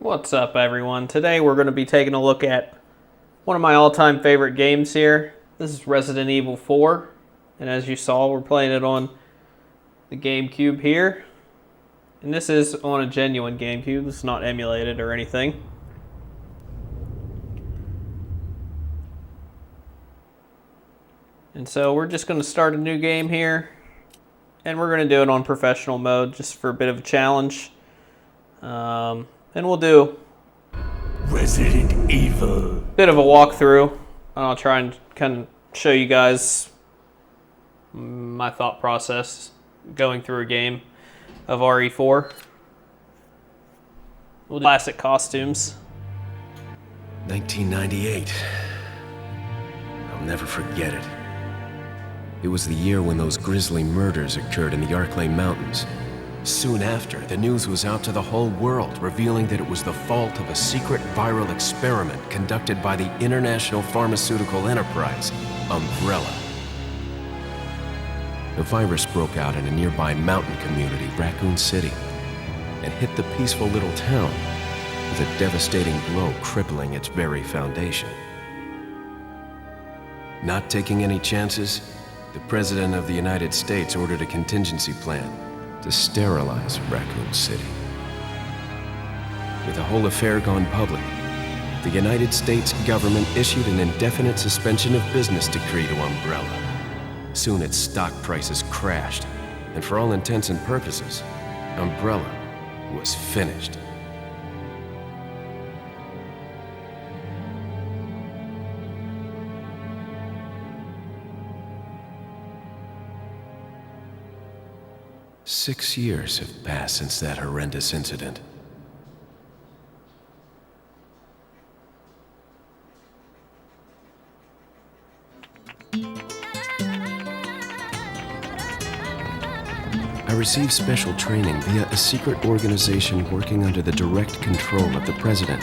What's up, everyone? Today we're going to be taking a look at one of my all-time favorite games here. This is Resident Evil 4, and as you saw, we're playing it on the GameCube here. And this is on a genuine GameCube. This is not emulated or anything. And so we're just going to start a new game here, and we're going to do it on professional mode just for a bit of a challenge. And we'll do Resident Evil. Bit of a walkthrough. I'll try and kind of show you guys my thought process going through a game of RE4. We'll do classic costumes. 1998. I'll never forget it. It was the year when those grisly murders occurred in the Arklay Mountains. Soon after, the news was out to the whole world, revealing that it was the fault of a secret viral experiment conducted by the international pharmaceutical enterprise, Umbrella. The virus broke out in a nearby mountain community, Raccoon City, and hit the peaceful little town with a devastating blow crippling its very foundation. Not taking any chances, the President of the United States ordered a contingency plan to sterilize Raccoon City. With the whole affair gone public, the United States government issued an indefinite suspension of business decree to Umbrella. Soon its stock prices crashed, and for all intents and purposes, Umbrella was finished. Six years have passed since that horrendous incident. I received special training via a secret organization working under the direct control of the president.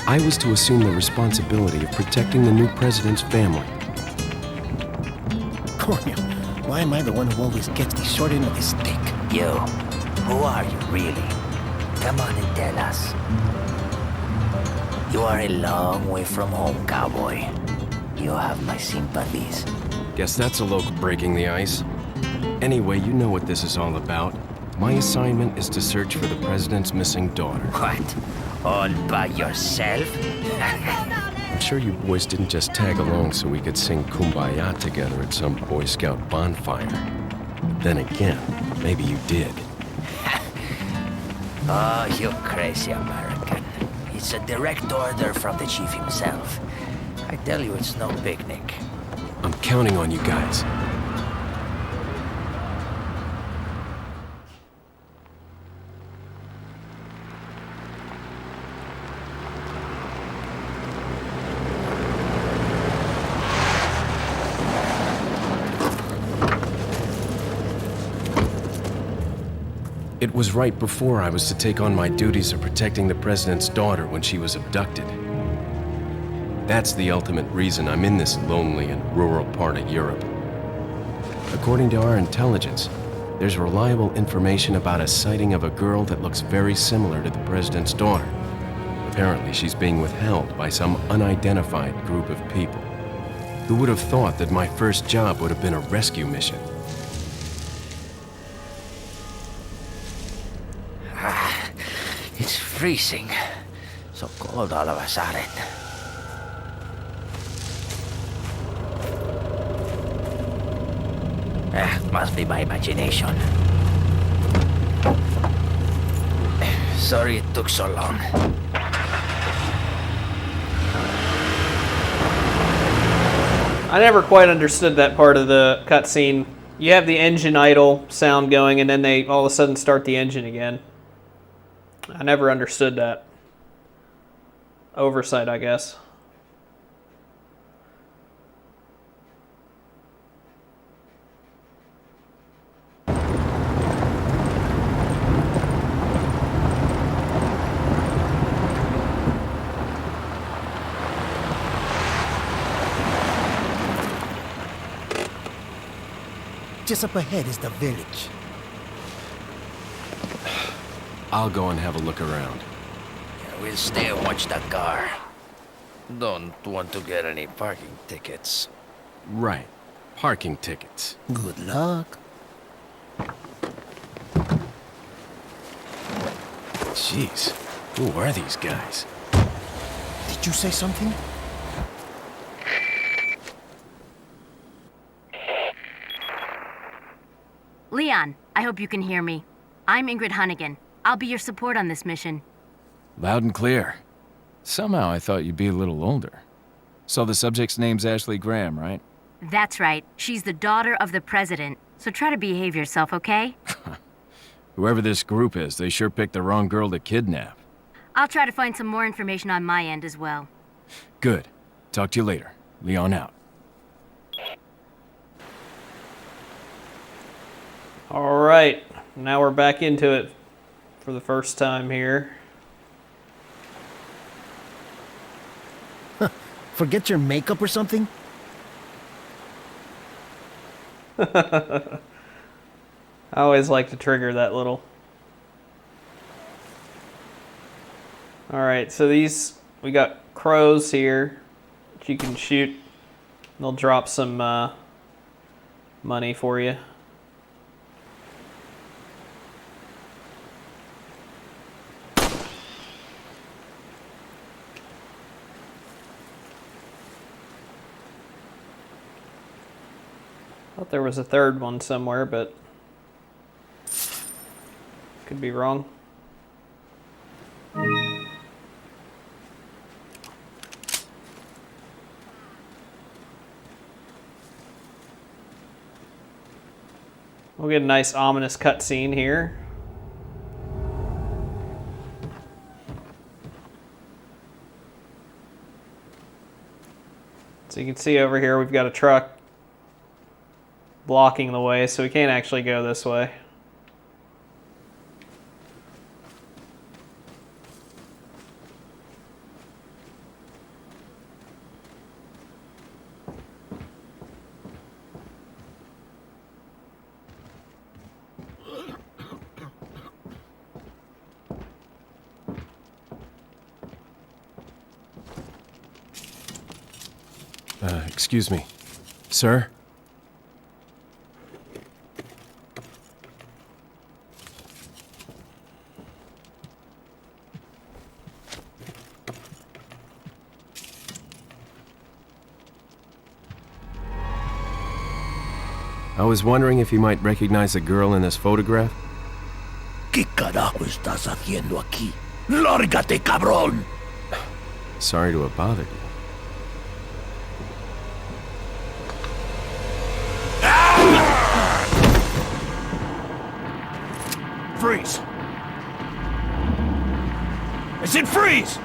I was to assume the responsibility of protecting the new president's family. Coño, why am I the one who always gets the short end of the stick? You, who are you really? Come on and tell us. You are a long way from home, cowboy. You have my sympathies. Guess that's a local breaking the ice. Anyway, you know what this is all about. My assignment is to search for the president's missing daughter. What? All by yourself? I'm sure you boys didn't just tag along so we could sing Kumbaya together at some Boy Scout bonfire. But then again, maybe you did. Oh, you crazy American. It's a direct order from the chief himself. I tell you, it's no picnic. I'm counting on you guys. It was right before I was to take on my duties of protecting the president's daughter when she was abducted. That's the ultimate reason I'm in this lonely and rural part of Europe. According to our intelligence, there's reliable information about a sighting of a girl that looks very similar to the president's daughter. Apparently, she's being withheld by some unidentified group of people. Who would have thought that my first job would have been a rescue mission? It's freezing. So cold all of a sudden. Must be my imagination. Sorry it took so long. I never quite understood that part of the cutscene. You have the engine idle sound going, and then they all of a sudden start the engine again. I never understood that. Oversight, I guess. Just up ahead is the village. I'll go and have a look around. We'll stay and watch the car. Don't want to get any parking tickets. Right. Parking tickets. Good luck. Jeez. Who are these guys? Did you say something? Leon, I hope you can hear me. I'm Ingrid Hunnigan. I'll be your support on this mission. Loud and clear. Somehow I thought you'd be a little older. So the subject's name's Ashley Graham, right? That's right. She's the daughter of the president. So try to behave yourself, okay? Whoever this group is, they sure picked the wrong girl to kidnap. I'll try to find some more information on my end as well. Good. Talk to you later. Leon out. All right, now we're back into it for the first time here. Forget your makeup or something? I always like to trigger that little. All right, so we got crows here that you can shoot. They'll drop some money for you. Thought there was a third one somewhere, but could be wrong. We'll get a nice ominous cutscene here. So you can see over here we've got a truck blocking the way, so we can't actually go this way. Excuse me. Sir? I was wondering if you might recognize the girl in this photograph? ¿Qué carajo estás haciendo aquí? ¡Lárgate, cabrón! Sorry to have bothered you. Freeze! I said freeze!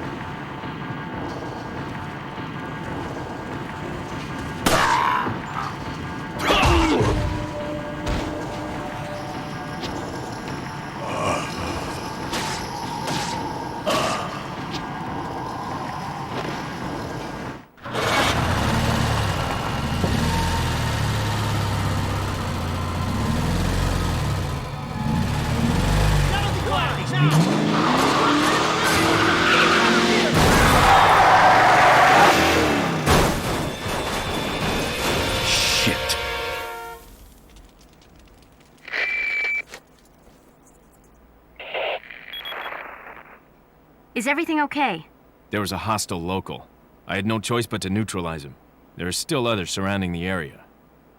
Is everything okay? There was a hostile local. I had no choice but to neutralize him. There are still others surrounding the area.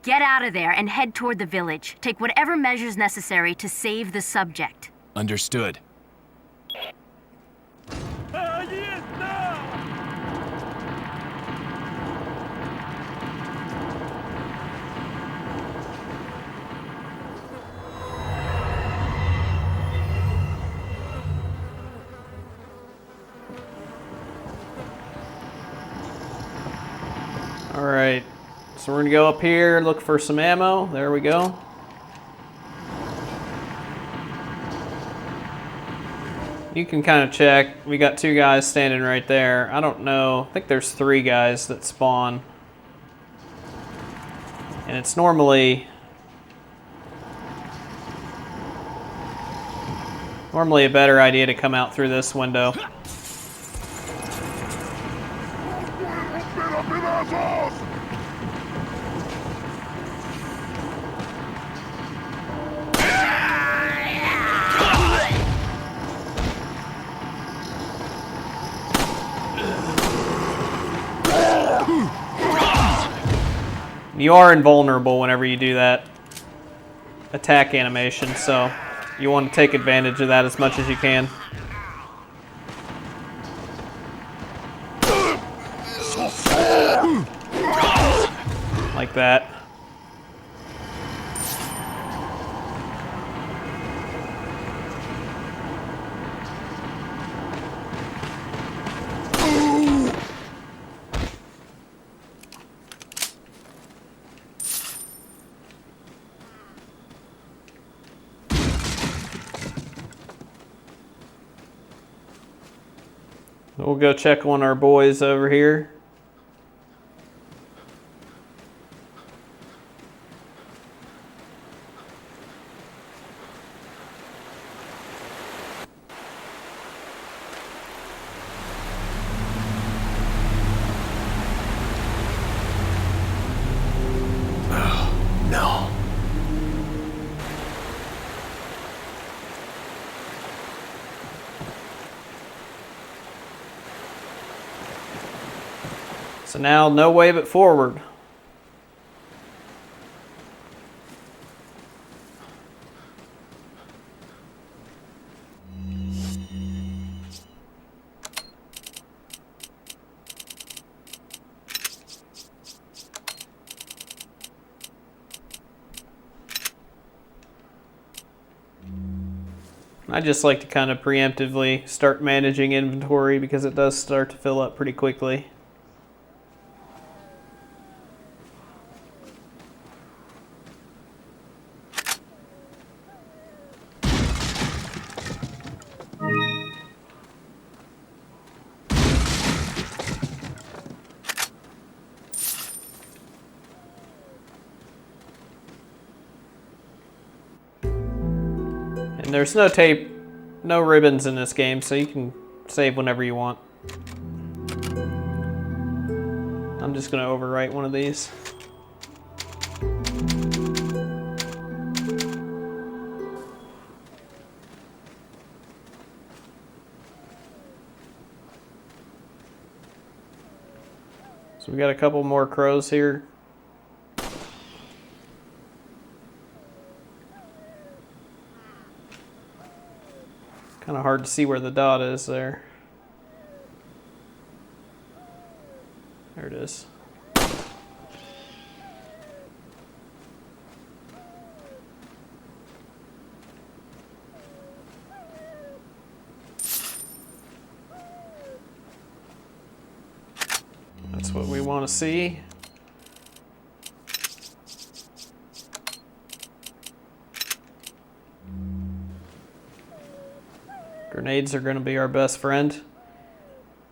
Get out of there and head toward the village. Take whatever measures necessary to save the subject. Understood. All right, so we're gonna go up here, look for some ammo. There we go. You can kind of check. We got two guys standing right there. I don't know. I think there's three guys that spawn. And it's normally a better idea to come out through this window. You are invulnerable whenever you do that attack animation, so you want to take advantage of that as much as you can. Like that. We'll go check on our boys over here. No. So now, no way but forward. I just like to kind of preemptively start managing inventory because it does start to fill up pretty quickly. And there's no tape, no ribbons in this game, so you can save whenever you want. I'm just going to overwrite one of these. So we got a couple more crows here. Kind of hard to see where the dot is there. There it is. That's what we want to see. Grenades are going to be our best friend.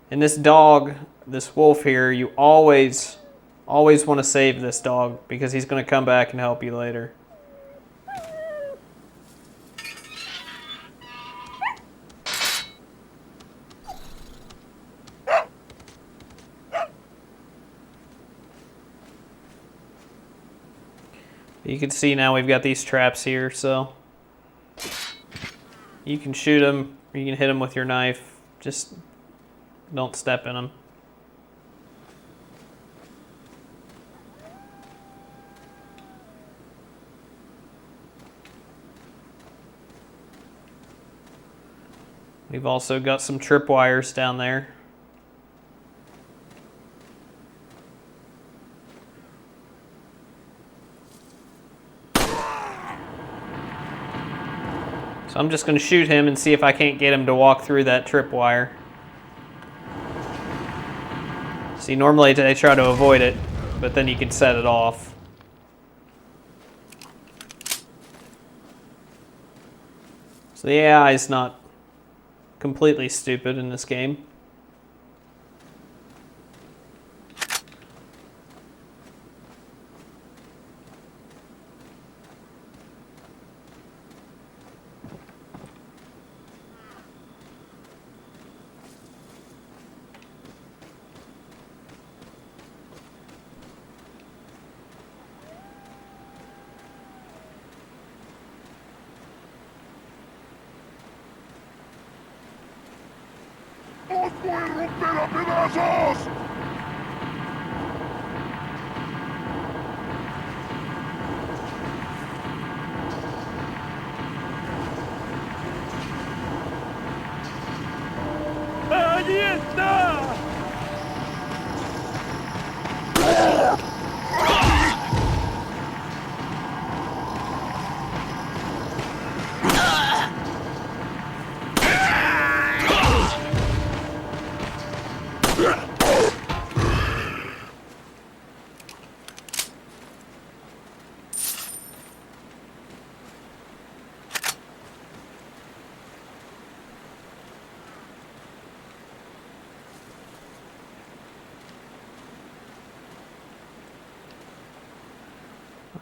And this dog, this wolf here, you always want to save this dog because he's going to come back and help you later. You can see now we've got these traps here, so you can shoot them, or you can hit them with your knife. Just don't step in them. We've also got some tripwires down there. So I'm just going to shoot him and see if I can't get him to walk through that tripwire. See, normally they try to avoid it, but then you can set it off. So the AI is not completely stupid in this game.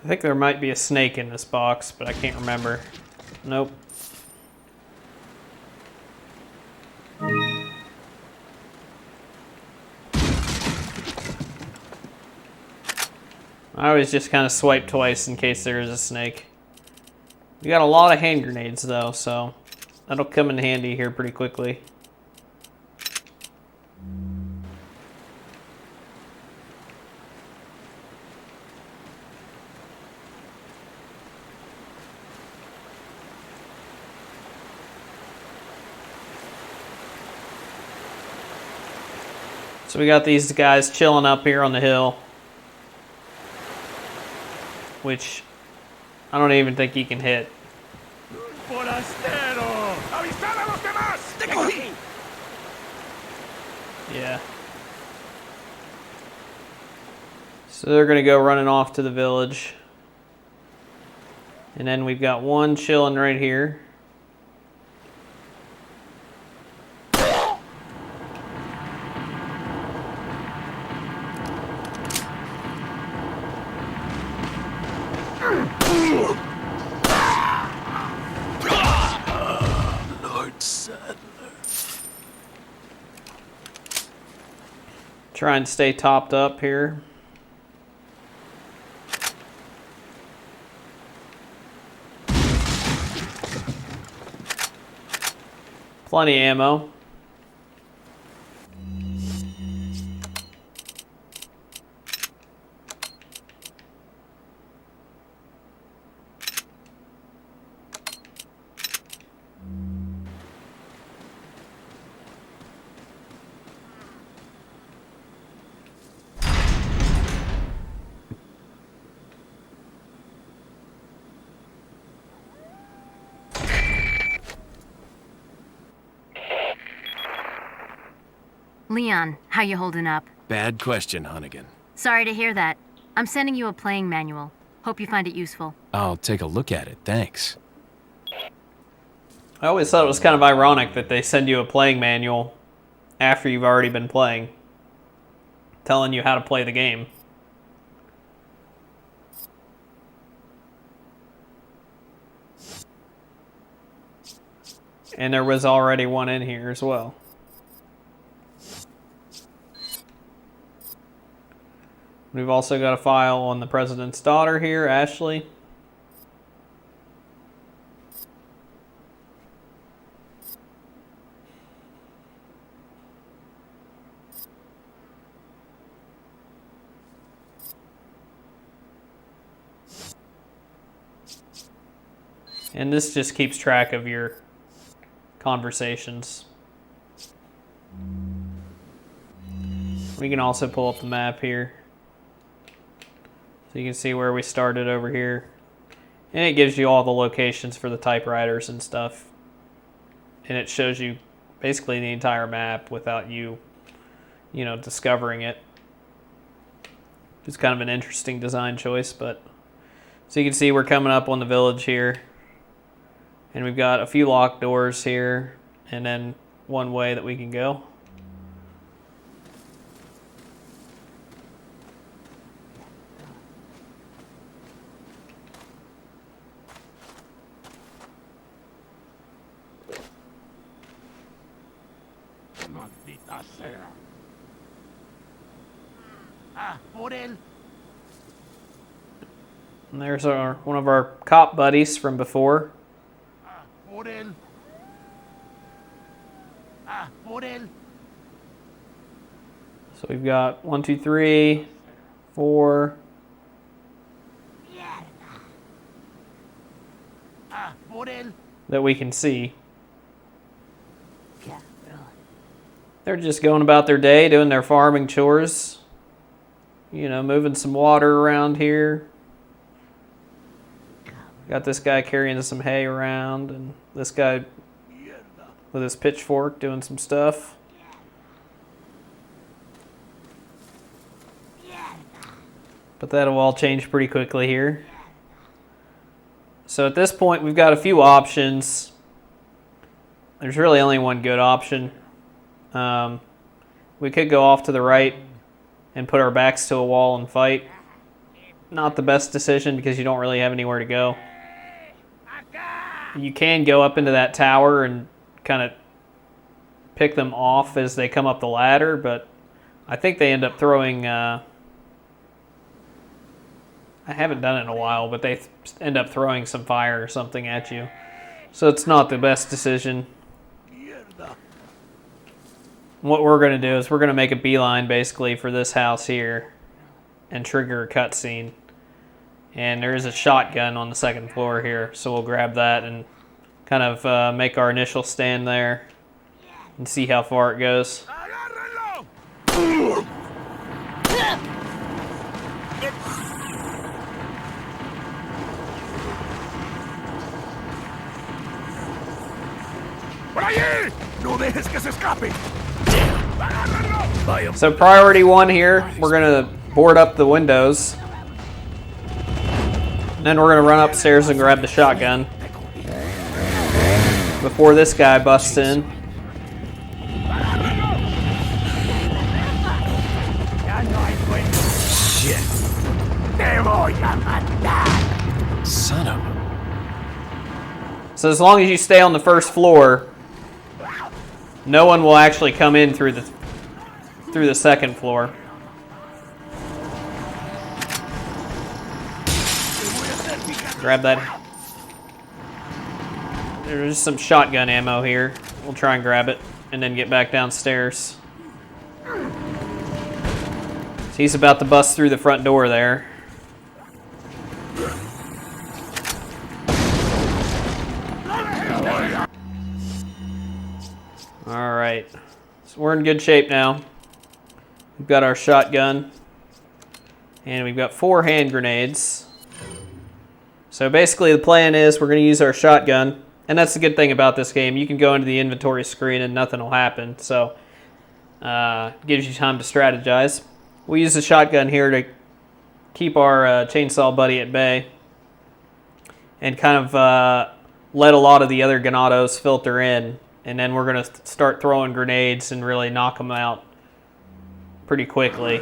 I think there might be a snake in this box, but I can't remember. Nope. I always just kind of swipe twice in case there is a snake. We got a lot of hand grenades though, so that'll come in handy here pretty quickly. So we got these guys chilling up here on the hill, which I don't even think he can hit. Yeah. So they're gonna go running off to the village. And then we've got one chilling right here. Try and stay topped up here. Plenty of ammo. Leon, how you holding up? Bad question, Hunnigan. Sorry to hear that. I'm sending you a playing manual. Hope you find it useful. I'll take a look at it, thanks. I always thought it was kind of ironic that they send you a playing manual after you've already been playing, telling you how to play the game. And there was already one in here as well. We've also got a file on the president's daughter here, Ashley. And this just keeps track of your conversations. We can also pull up the map here, so you can see where we started over here. And it gives you all the locations for the typewriters and stuff. And it shows you basically the entire map without you know, discovering it. It's kind of an interesting design choice, but... So you can see we're coming up on the village here. And we've got a few locked doors here, and then one way that we can go. And there's one of our cop buddies from before. So we've got 1, 2, 3, 4. That we can see. They're just going about their day, doing their farming chores. You know, moving some water around here. Got this guy carrying some hay around, and this guy with his pitchfork doing some stuff. But that'll all change pretty quickly here. So at this point, we've got a few options. There's really only one good option. We could go off to the right and put our backs to a wall and fight. Not the best decision because you don't really have anywhere to go. You can go up into that tower and kind of pick them off as they come up the ladder, but I think they end up throwing... I haven't done it in a while, but they end up throwing some fire or something at you. So it's not the best decision. What we're going to do is we're going to make a beeline basically for this house here and trigger a cutscene. And there is a shotgun on the second floor here, so we'll grab that and kind of make our initial stand there and see how far it goes. So priority 1 here, we're going to board up the windows. Then we're going to run upstairs and grab the shotgun before this guy busts in. Shit. Son of a... So as long as you stay on the first floor, no one will actually come in through the second floor. Grab that. There's some shotgun ammo here. We'll try and grab it and then get back downstairs. So he's about to bust through the front door there. All right, so we're in good shape now. We've got our shotgun and we've got 4 hand grenades. So basically the plan is we're going to use our shotgun, and that's the good thing about this game. You can go into the inventory screen and nothing will happen, so gives you time to strategize. We use the shotgun here to keep our chainsaw buddy at bay and kind of let a lot of the other ganados filter in, and then we're going to start throwing grenades and really knock them out pretty quickly.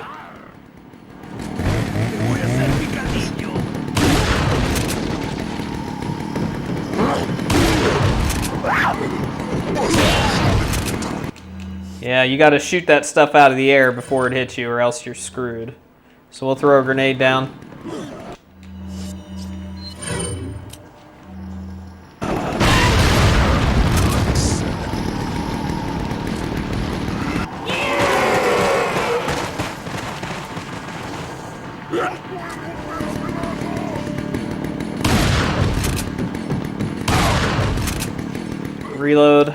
Yeah, you got to shoot that stuff out of the air before it hits you or else you're screwed. So we'll throw a grenade down. Reload.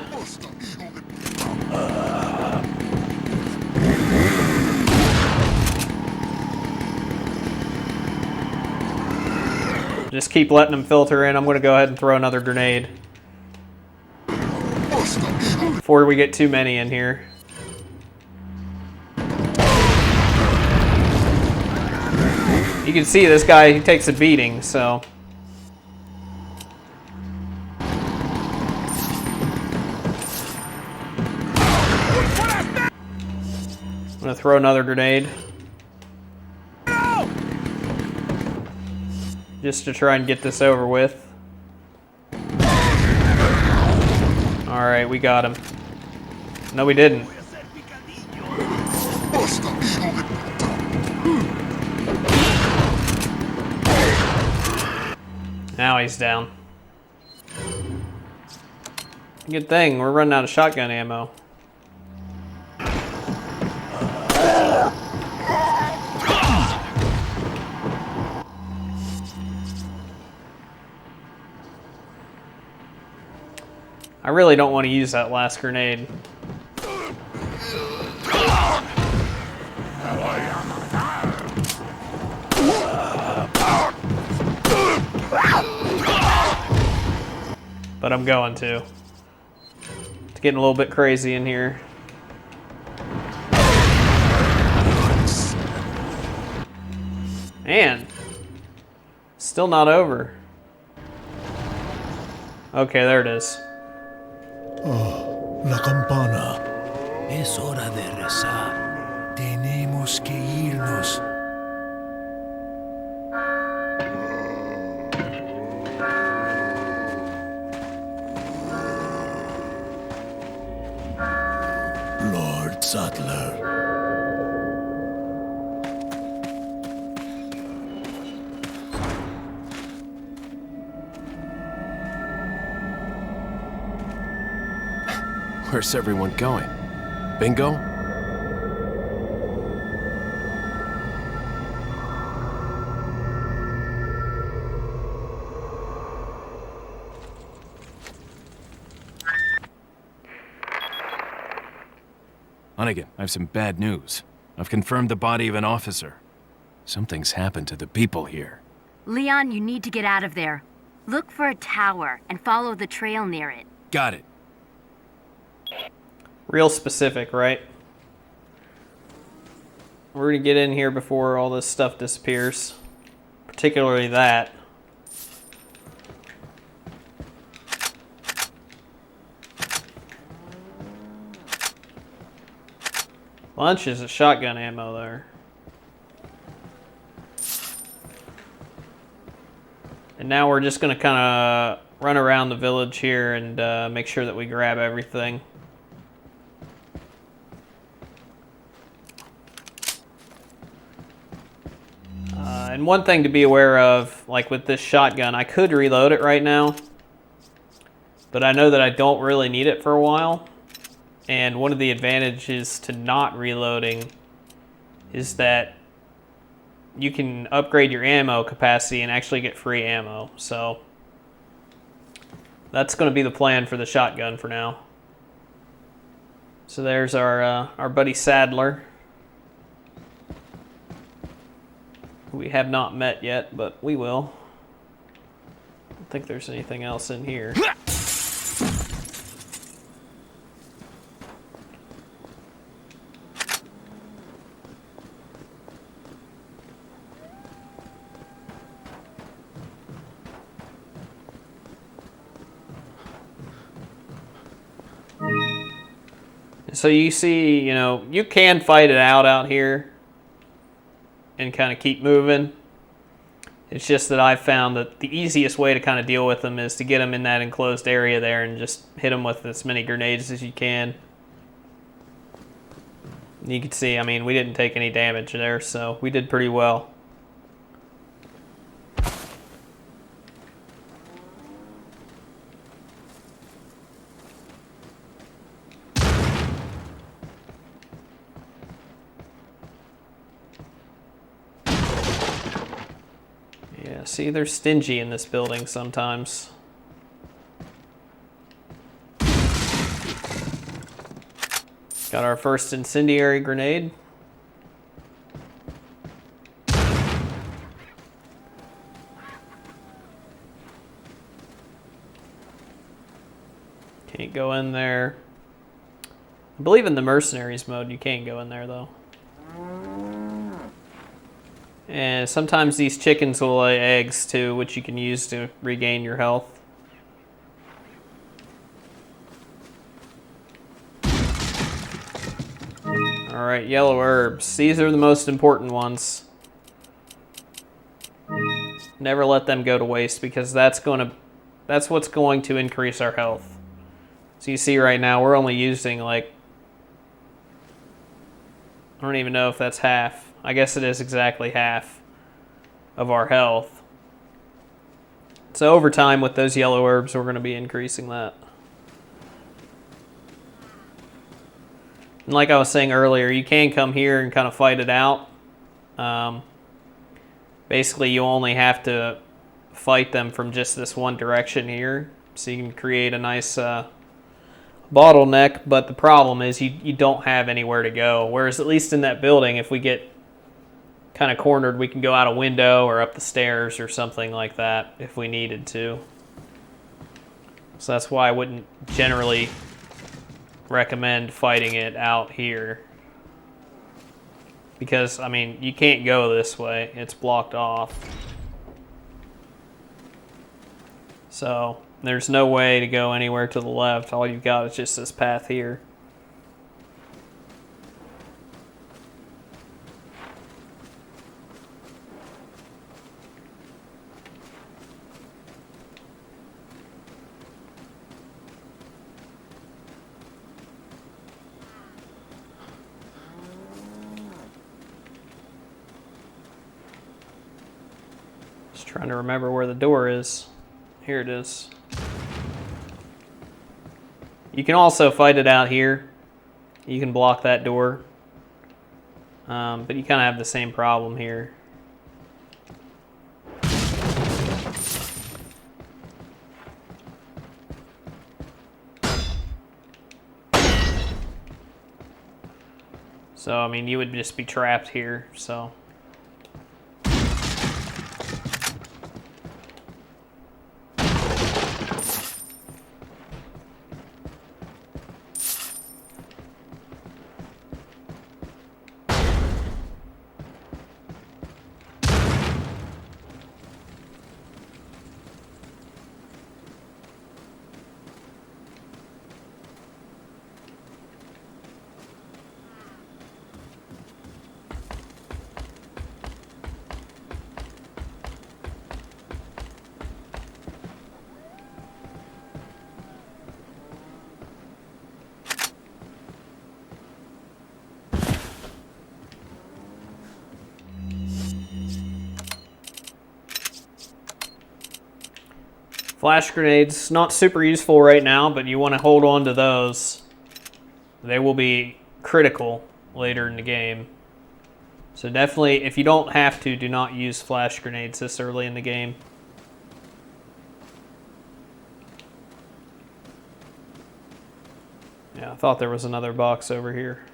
Just keep letting them filter in. I'm going to go ahead and throw another grenade before we get too many in here. You can see this guy, he takes a beating, so. I'm going to throw another grenade. Just to try and get this over with. Alright, we got him. No, we didn't. Now he's down. Good thing, we're running out of shotgun ammo. I really don't want to use that last grenade. But I'm going to. It's getting a little bit crazy in here. Man, still not over. Okay, there it is. Oh, la campana. Es hora de rezar. Tenemos que irnos. Lord Sattler. Where's everyone going? Bingo? Hunnigan, I have some bad news. I've confirmed the body of an officer. Something's happened to the people here. Leon, you need to get out of there. Look for a tower and follow the trail near it. Got it. Real specific, right? We're gonna get in here before all this stuff disappears. Particularly that. Bunches of shotgun ammo there. And now we're just gonna kind of run around the village here and make sure that we grab everything. And one thing to be aware of, like with this shotgun, I could reload it right now, but I know that I don't really need it for a while. And one of the advantages to not reloading is that you can upgrade your ammo capacity and actually get free ammo. So that's going to be the plan for the shotgun for now. So there's our buddy Sadler. We have not met yet, but we will. I don't think there's anything else in here. So you see, you know, you can fight it out here and kind of keep moving. It's just that I've found that the easiest way to kind of deal with them is to get them in that enclosed area there and just hit them with as many grenades as you can. You can see, I mean, we didn't take any damage there, so we did pretty well. Yeah, see, they're stingy in this building sometimes. Got our first incendiary grenade. Can't go in there. I believe in the mercenaries mode you can go in there though. And sometimes these chickens will lay eggs too, which you can use to regain your health. Alright, yellow herbs. These are the most important ones. Never let them go to waste because that's what's going to increase our health. So you see right now we're only using like, I don't even know if that's half. I guess it is exactly half of our health. So over time with those yellow herbs, we're going to be increasing that. And like I was saying earlier, you can come here and kind of fight it out. Basically, you only have to fight them from just this one direction here. So you can create a nice bottleneck, but the problem is you don't have anywhere to go. Whereas at least in that building, if we get kind of cornered, we can go out a window or up the stairs or something like that if we needed to. So that's why I wouldn't generally recommend fighting it out here. Because, I mean, you can't go this way. It's blocked off. So there's no way to go anywhere to the left. All you've got is just this path here. Just trying to remember where the door is. Here it is. You can also fight it out here. You can block that door. But you kind of have the same problem here. So, I mean, you would just be trapped here, so... Flash grenades, not super useful right now, but you want to hold on to those. They will be critical later in the game. So definitely, if you don't have to, do not use flash grenades this early in the game. Yeah, I thought there was another box over here.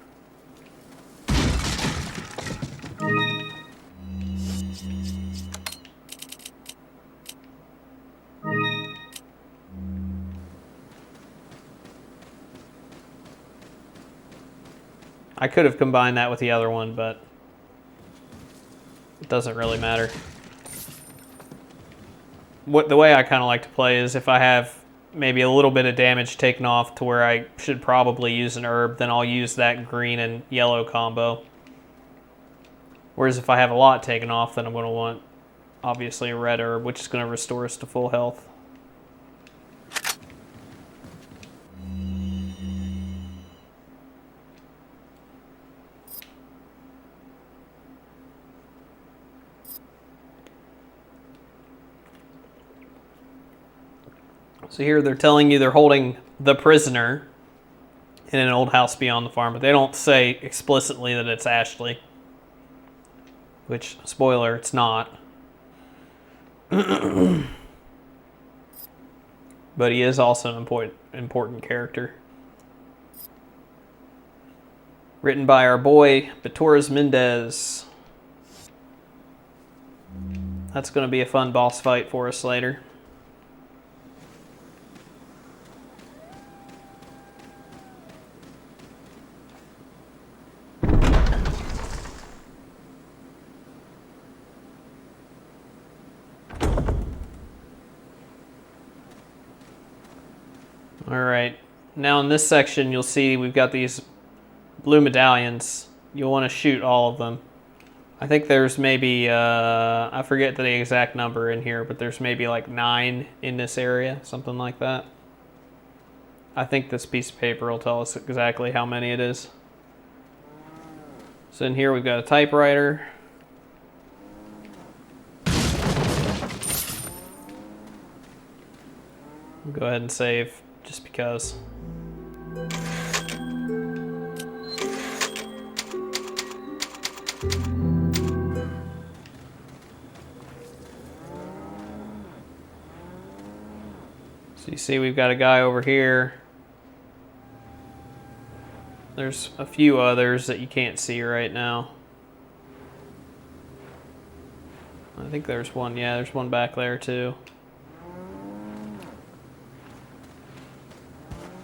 I could have combined that with the other one, but it doesn't really matter. The way I kind of like to play is if I have maybe a little bit of damage taken off to where I should probably use an herb, then I'll use that green and yellow combo. Whereas if I have a lot taken off, then I'm going to want, obviously, a red herb, which is going to restore us to full health. So here they're telling you they're holding the prisoner in an old house beyond the farm, but they don't say explicitly that it's Ashley. Which, spoiler, it's not. But he is also an important character. Written by our boy, Torres Mendez. That's going to be a fun boss fight for us later. Alright, now in this section you'll see we've got these blue medallions. You'll want to shoot all of them. I think there's maybe, I forget the exact number in here, but there's maybe like 9 in this area, something like that. I think this piece of paper will tell us exactly how many it is. So in here we've got a typewriter. I'll go ahead and save. Just because. So you see we've got a guy over here. There's a few others that you can't see right now. I think there's one. Yeah, there's one back there too.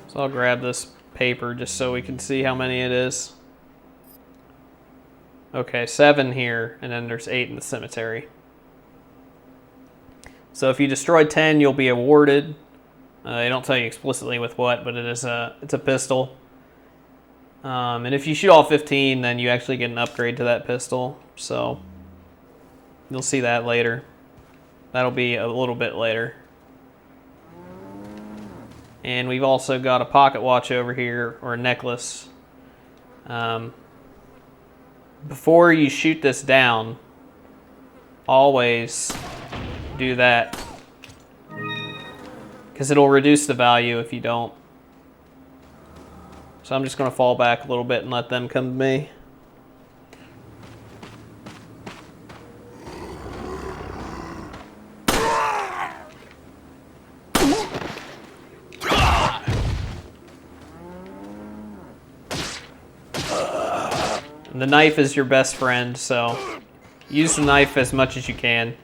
So I'll grab this paper just so we can see how many it is. Okay, 7 here, and then there's 8 in the cemetery. So if you destroy 10, you'll be awarded. They don't tell you explicitly with what, but it's a pistol. And if you shoot all 15, then you actually get an upgrade to that pistol. So you'll see that later. That'll be a little bit later. And we've also got a pocket watch over here, or a necklace. Before you shoot this down, always do that, because it'll reduce the value if you don't. So I'm just going to fall back a little bit and let them come to me. And the knife is your best friend, so use the knife as much as you can.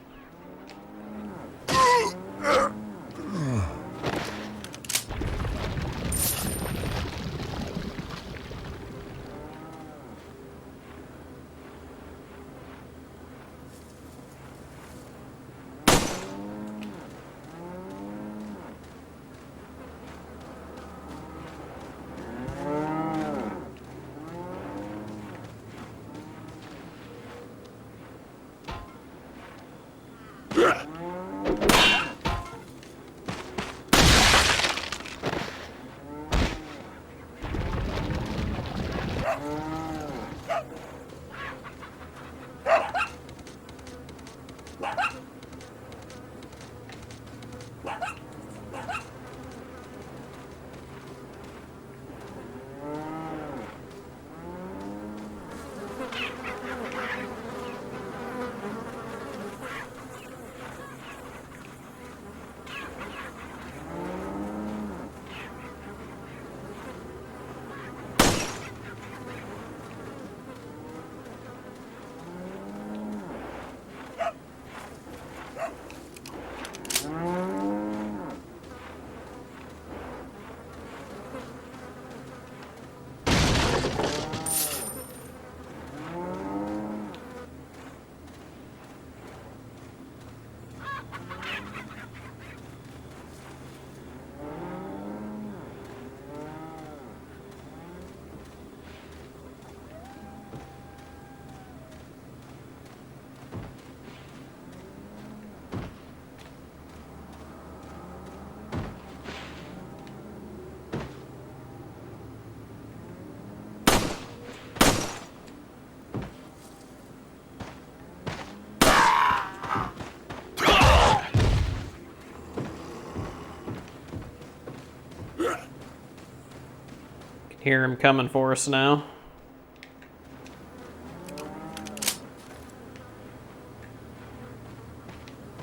Hear him coming for us now.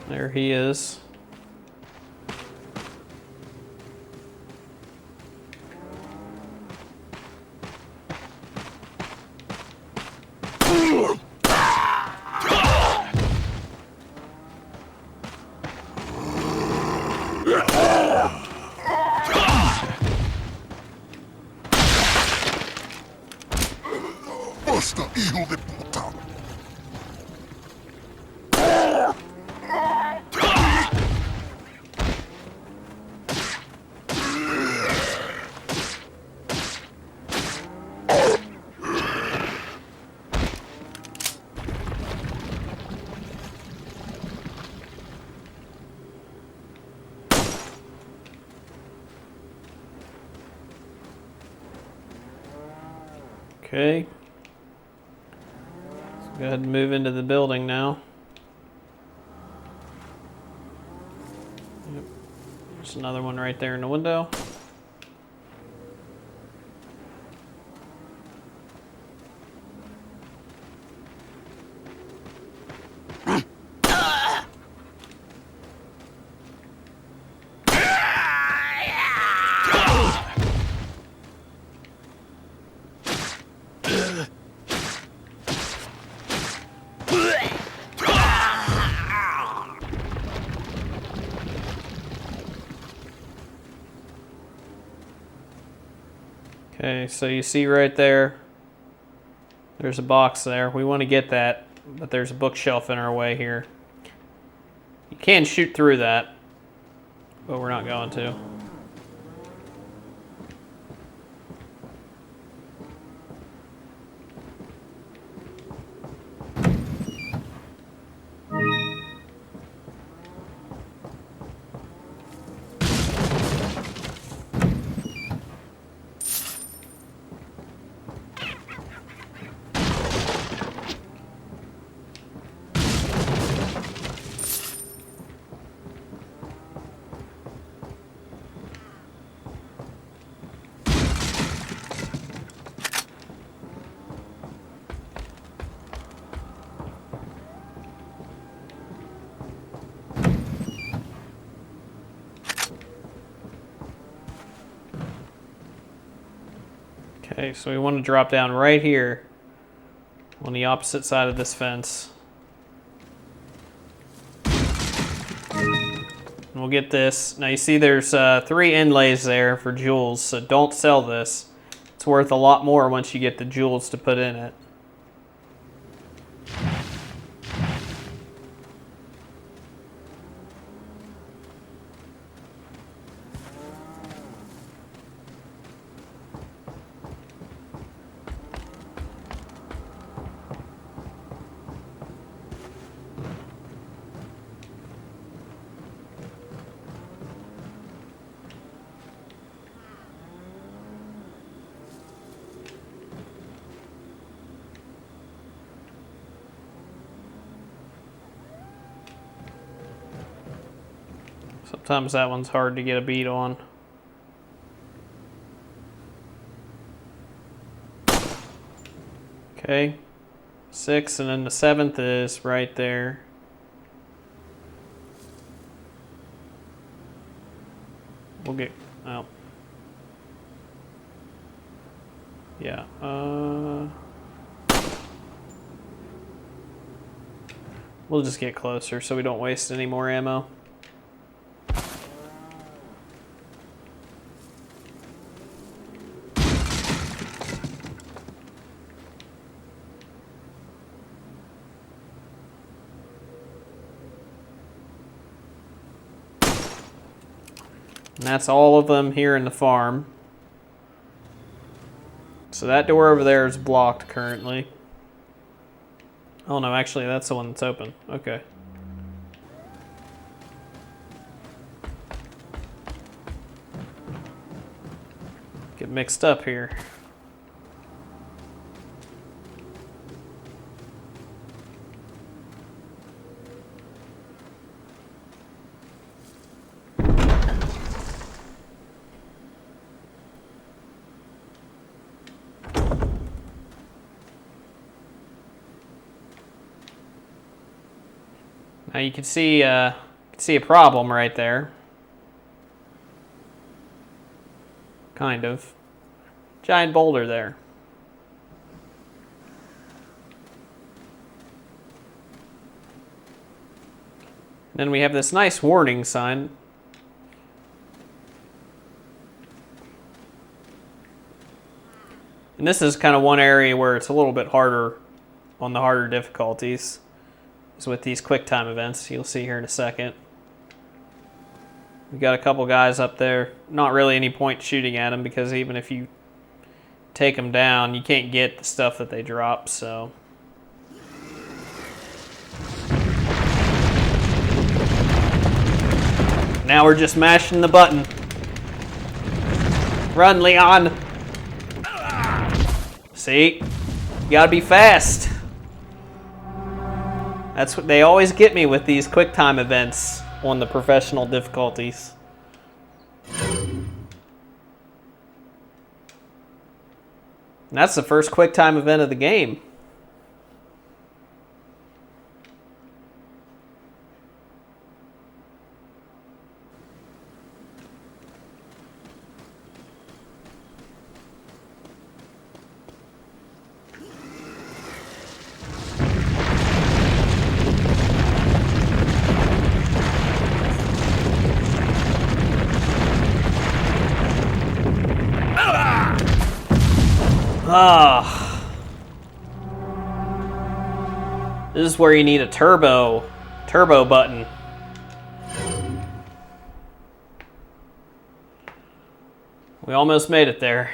There he is. ¡Basta, hijo de puta! Okay. Go ahead and move into the building now. Yep. There's another one right there in the window. Okay, so you see right there, there's a box there. We want to get that, but there's a bookshelf in our way here. You can shoot through that, but we're not going to. Okay, so we want to drop down right here on the opposite side of this fence. And we'll get this. Now you see there's 3 inlays there for jewels, so don't sell this. It's worth a lot more once you get the jewels to put in it. Sometimes that one's hard to get a beat on. Okay, 6, and then the 7th is right there. We'll get, oh. Yeah, we'll just get closer so we don't waste any more ammo. And that's all of them here in the farm. So that door over there is blocked currently. Oh no, actually that's the one that's open. Okay. Get mixed up here. Now you can see a problem right there. Kind of. Giant boulder there. Then we have this nice warning sign. And this is kind of one area where it's a little bit harder on the harder difficulties. Is with these quick time events. You'll see here in a second. We got a couple guys up there. Not really any point shooting at them because even if you take them down, you can't get the stuff that they drop, so. Now we're just mashing the button. Run, Leon! See? You gotta be fast. That's what they always get me with these quick time events on the professional difficulties. And that's the first quick time event of the game. Ah. This is where you need a turbo button. We almost made it there.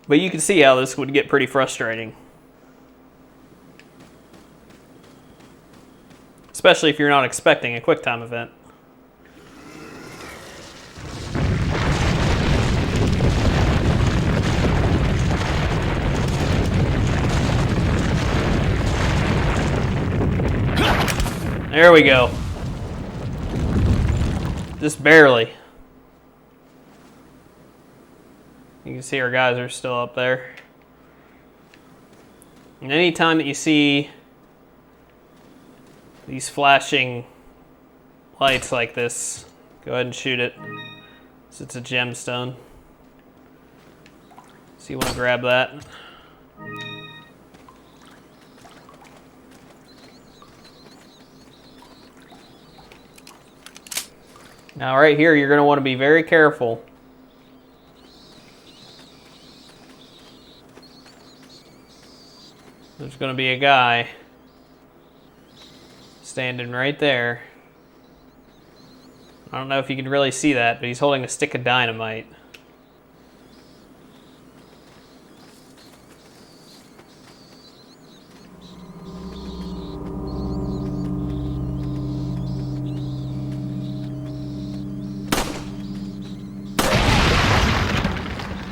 But you can see how this would get pretty frustrating. Especially if you're not expecting a QuickTime event. There we go. Just barely. You can see our guys are still up there. And anytime that you see these flashing lights like this, go ahead and shoot it. So it's a gemstone. So you want to grab that. Now right here, you're going to want to be very careful. There's going to be a guy standing right there. I don't know if you can really see that, but he's holding a stick of dynamite.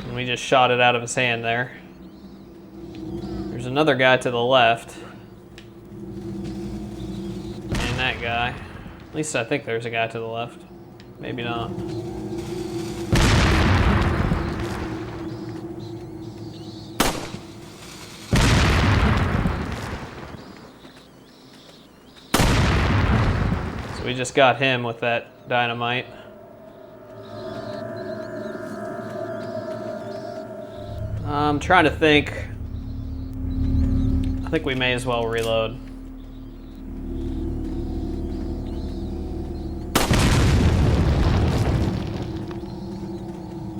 And we just shot it out of his hand there. There's another guy to the left. And that guy. At least I think there's a guy to the left. Maybe not. So we just got him with that dynamite. I'm trying to think. I think we may as well reload.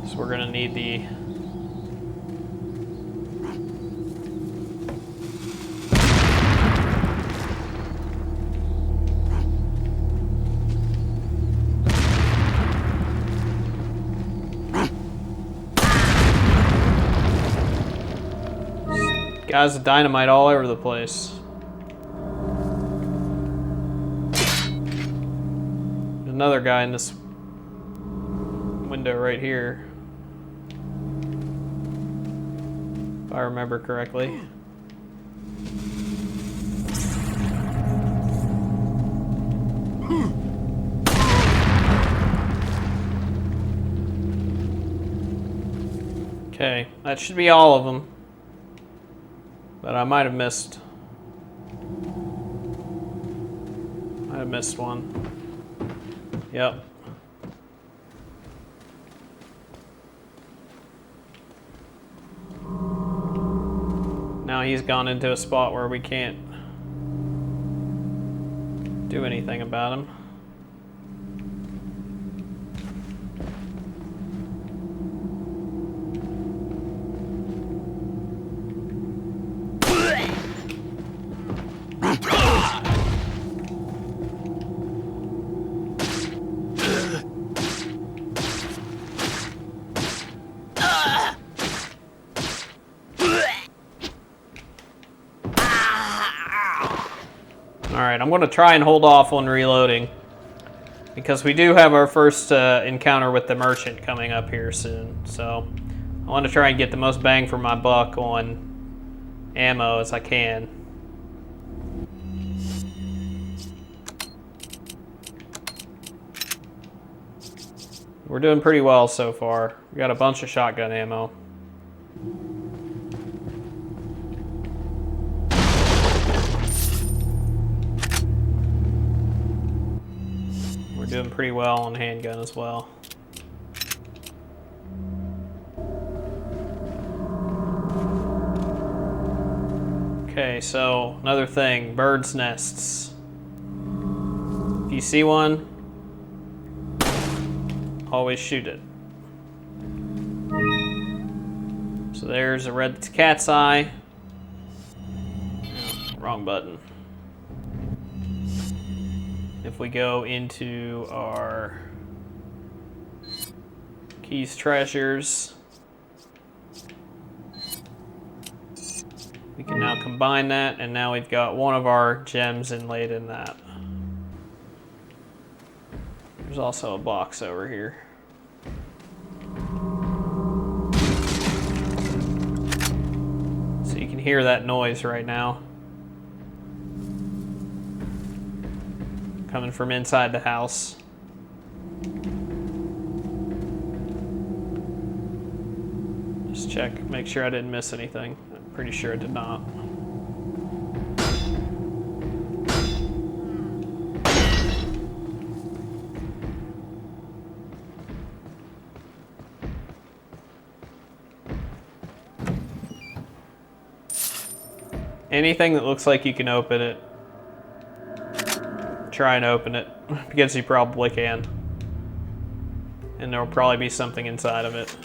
So we're gonna need the... Guys with dynamite all over the place. Another guy in this window right here, if I remember correctly. Okay, that should be all of them. But I might have missed one. Yep. Now he's gone into a spot where we can't do anything about him. Alright, I'm going to try and hold off on reloading, because we do have our first encounter with the merchant coming up here soon. So I want to try and get the most bang for my buck on ammo as I can. We're doing pretty well so far. We got a bunch of shotgun ammo. We're doing pretty well on handgun as well. Okay, so another thing, birds' nests. If you see one, always shoot it. So there's a red cat's eye. Oh, wrong button. If we go into our keys treasures, we can now combine that, and now we've got one of our gems inlaid in that. There's also a box over here. So you can hear that noise right now. Coming from inside the house. Just check, make sure I didn't miss anything. I'm pretty sure I did not. Anything that looks like you can open it, try and open it, because you probably can. And there'll probably be something inside of it.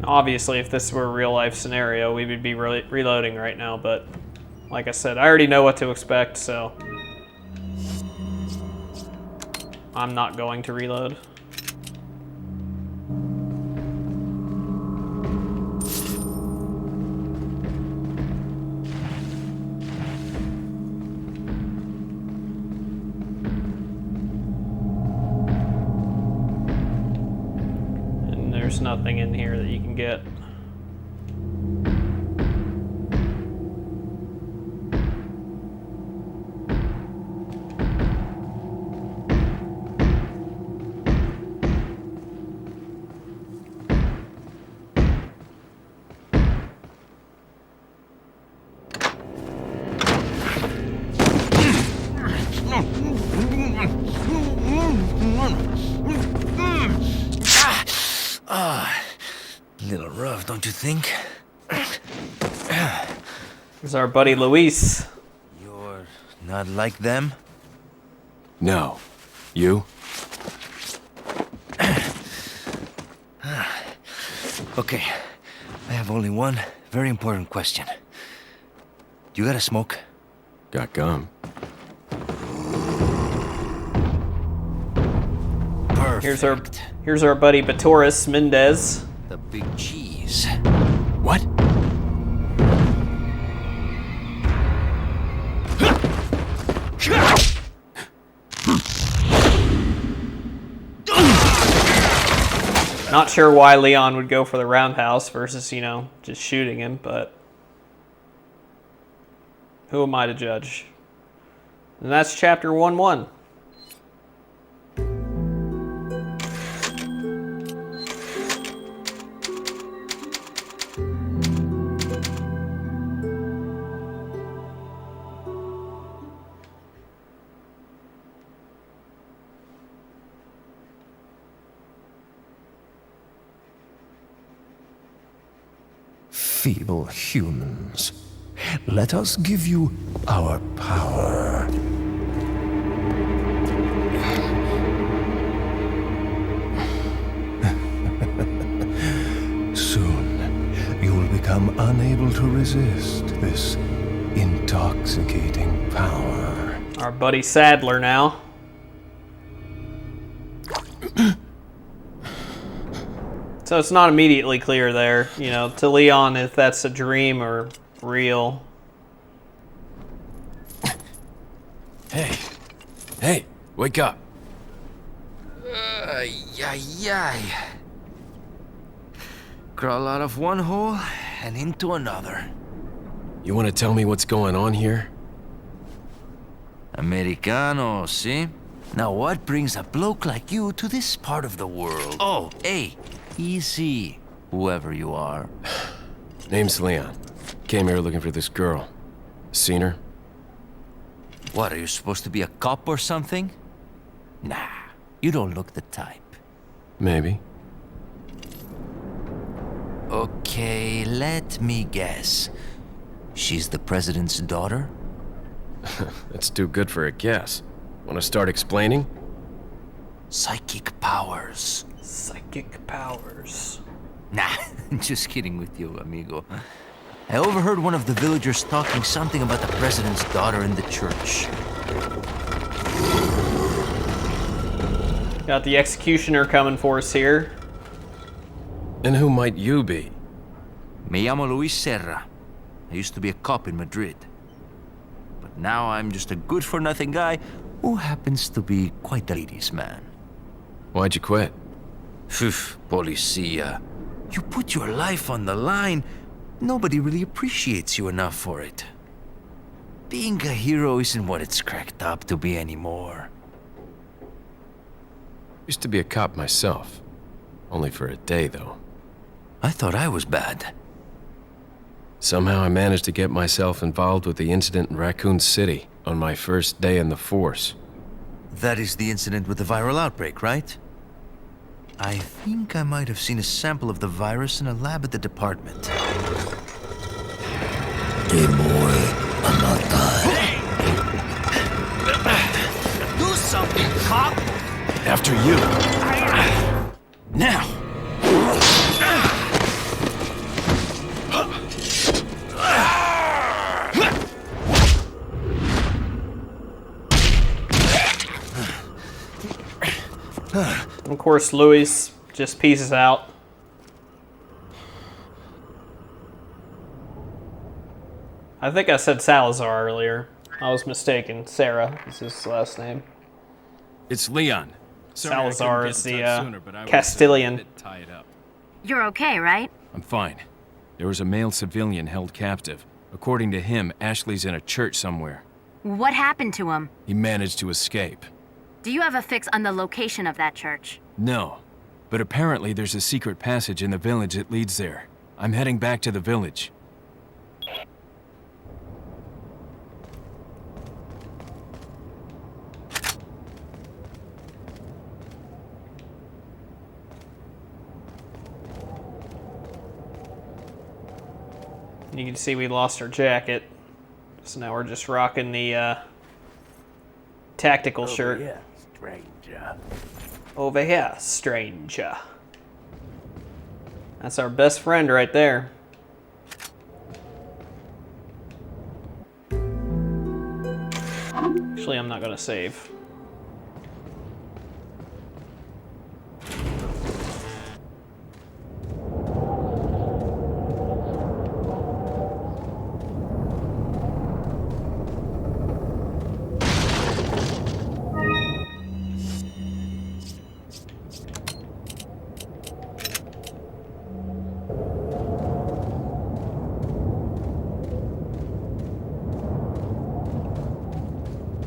Obviously, if this were a real-life scenario, we would be reloading right now, but like I said, I already know what to expect, so I'm not going to reload. There's nothing in here that you can get. Little rough, don't you think? This is our buddy Luis. You're not like them? No. You? Okay, I have only one very important question. You got a smoke? Got gum. Perfect. Here's our buddy Batoris Mendez. The big cheese. What? Not sure why Leon would go for the roundhouse versus, you know, just shooting him, but who am I to judge? And that's chapter 1-1. Feeble humans, let us give you our power. Soon, you will become unable to resist this intoxicating power. Our buddy Sadler now. So it's not immediately clear there, you know, to Leon if that's a dream or real. Hey, wake up. Yay. Crawl out of one hole and into another. You want to tell me what's going on here? Americano, see? Now what brings a bloke like you to this part of the world? Oh, hey, easy, whoever you are. Name's Leon. Came here looking for this girl. Seen her? What, are you supposed to be a cop or something? Nah, you don't look the type. Maybe. Okay, let me guess. She's the president's daughter? That's too good for a guess. Want to start explaining? Psychic powers. Psychic powers. Nah, just kidding with you, amigo. I overheard one of the villagers talking something about the president's daughter in the church. Got the executioner coming for us here. And who might you be? Me llamo Luis Serra. I used to be a cop in Madrid. But now I'm just a good-for-nothing guy who happens to be quite a ladies' man. Why'd you quit? Phew, policia. You put your life on the line. Nobody really appreciates you enough for it. Being a hero isn't what it's cracked up to be anymore. Used to be a cop myself. Only for a day, though. I thought I was bad. Somehow I managed to get myself involved with the incident in Raccoon City on my first day in the force. That is the incident with the viral outbreak, right? I think I might have seen a sample of the virus in a lab at the department. Hey boy, I'm not dying. Do something, cop! After you. Now! Of course, Luis just pieces out. I think I said Salazar earlier. I was mistaken. Sarah is his last name. It's Leon. Sorry I couldn't Salazar get is in the touch sooner, but I was, Castilian. a bit tied up. You're okay, right? I'm fine. There was a male civilian held captive. According to him, Ashley's in a church somewhere. What happened to him? He managed to escape. Do you have a fix on the location of that church? No, but apparently there's a secret passage in the village that leads there. I'm heading back to the village. You can see we lost our jacket, so now we're just rocking the tactical shirt. Yeah, stranger. Over here, stranger. That's our best friend right there. Actually, I'm not gonna save.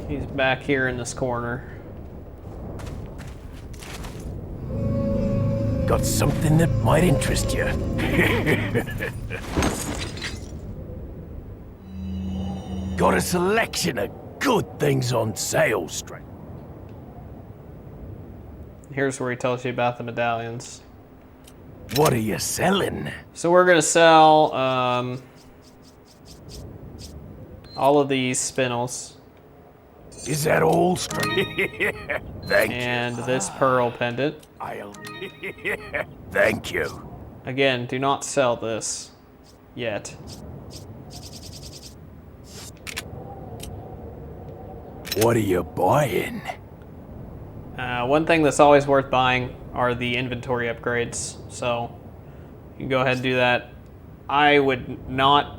He's back here in this corner. Got something that might interest you. Got a selection of good things on sale, straight. Here's where he tells you about the medallions. What are you selling? So we're gonna sell all of these spinels Is that all, straight? Thank and this pearl pendant. you. I'll... Thank you. Again, do not sell this yet. What are you buying? One thing that's always worth buying are the inventory upgrades, so you can go ahead and do that. I would not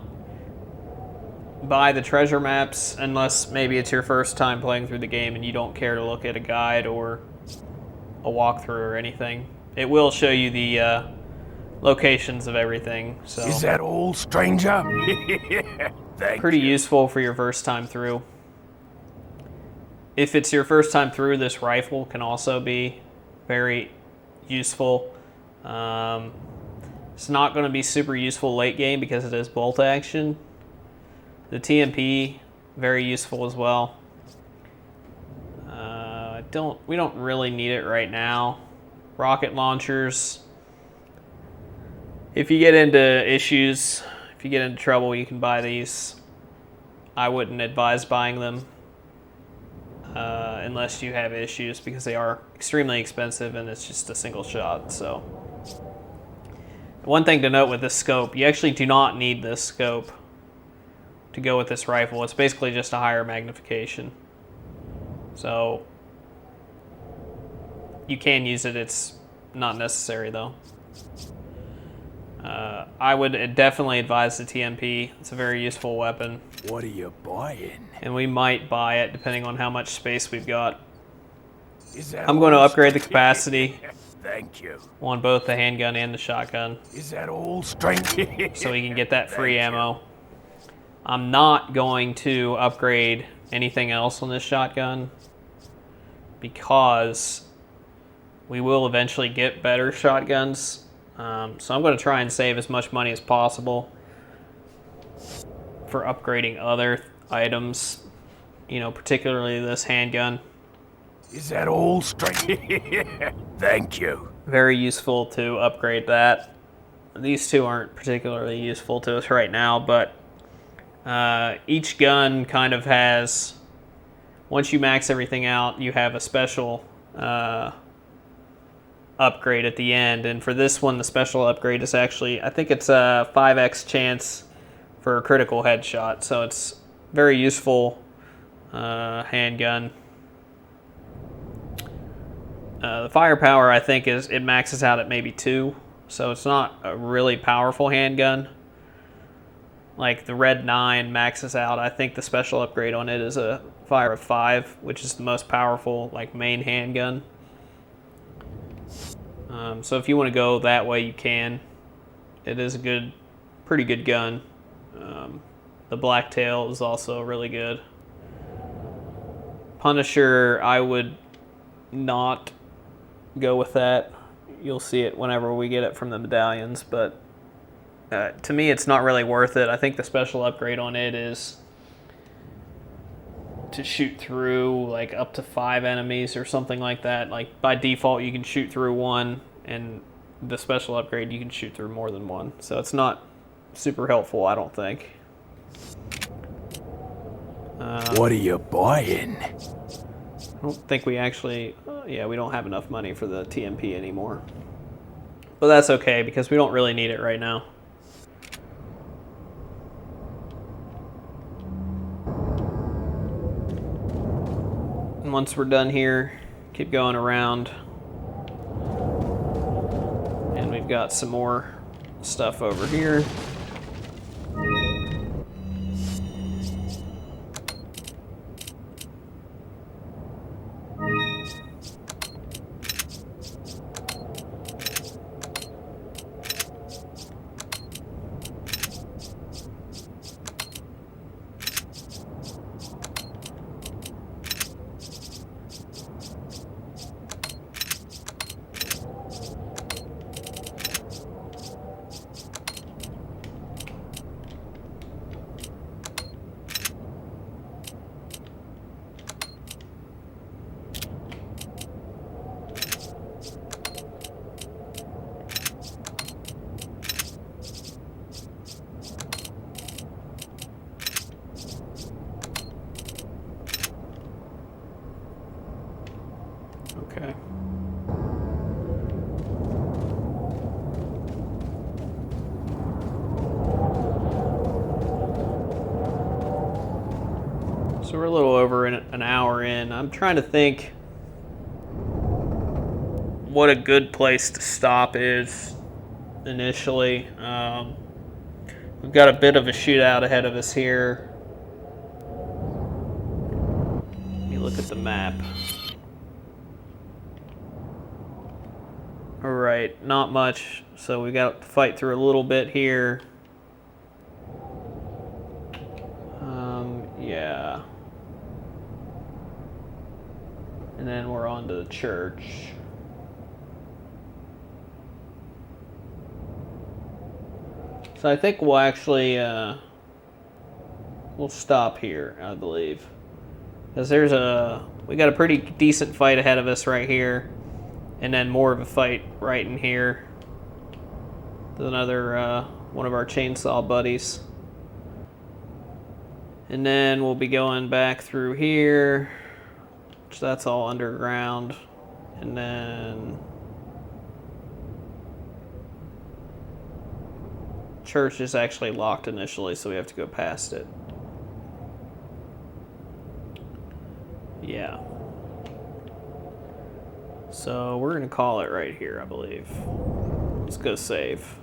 buy the treasure maps unless maybe it's your first time playing through the game and you don't care to look at a guide or a walkthrough or anything. It will show you the locations of everything, so Is that all, stranger? Thank pretty you. useful for your first time through. If it's your first time through, this rifle can also be very useful. It's not going to be super useful late game because it is bolt action. The TMP, very useful as well. we don't really need it right now. Rocket launchers. If you get into issues, if you get into trouble, you can buy these. I wouldn't advise buying them unless you have issues, because they are extremely expensive and it's just a single shot. So, one thing to note with this scope, you actually do not need this scope to go with this rifle. It's basically just a higher magnification. So, you can use it. It's not necessary though. I would definitely advise the TMP. It's a very useful weapon. What are you buying? And we might buy it depending on how much space we've got. Is that I'm going to all upgrade the strength? capacity Thank you. on both the handgun and the shotgun Is that all strength? so we can get that free Thank you. ammo. I'm not going to upgrade anything else on this shotgun because we will eventually get better shotguns. So I'm going to try and save as much money as possible for upgrading other items, you know, particularly this handgun. Is that all strength? Thank you. Very useful to upgrade that. These two aren't particularly useful to us right now, but each gun kind of has, once you max everything out, you have a special upgrade at the end. And for this one, the special upgrade is actually, I think it's a 5x chance for a critical headshot. So it's very useful handgun. The firepower, I think, it maxes out at maybe 2. So it's not a really powerful handgun. Like the Red 9 maxes out. I think the special upgrade on it is a fire of 5, which is the most powerful, like, main handgun. So if you want to go that way, you can. It is a pretty good gun. The Blacktail is also really good. Punisher, I would not go with that. You'll see it whenever we get it from the medallions, but to me, it's not really worth it. I think the special upgrade on it is to shoot through like up to 5 enemies or something like that. Like by default, you can shoot through 1, and the special upgrade, you can shoot through more than 1. So it's not super helpful, I don't think. What are you buying? I don't think we actually, yeah, we don't have enough money for the TMP anymore. But that's okay, because we don't really need it right now. And once we're done here, keep going around. And we've got some more stuff over here. Okay. So we're a little over an hour in. I'm trying to think what a good place to stop is initially. We've got a bit of a shootout ahead of us here. Let me look at the map. Alright, not much, so we got to fight through a little bit here. Yeah. And then we're on to the church. So I think we'll actually, we'll stop here, I believe. Because we we got a pretty decent fight ahead of us right here. And then more of a fight right in here. With another, one of our chainsaw buddies. And then we'll be going back through here. Which that's all underground. And then... church is actually locked initially, so we have to go past it. Yeah. So we're gonna call it right here, I believe. Let's go save.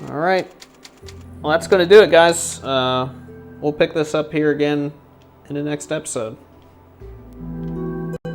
All right. Well, that's gonna do it, guys. We'll pick this up here again in the next episode.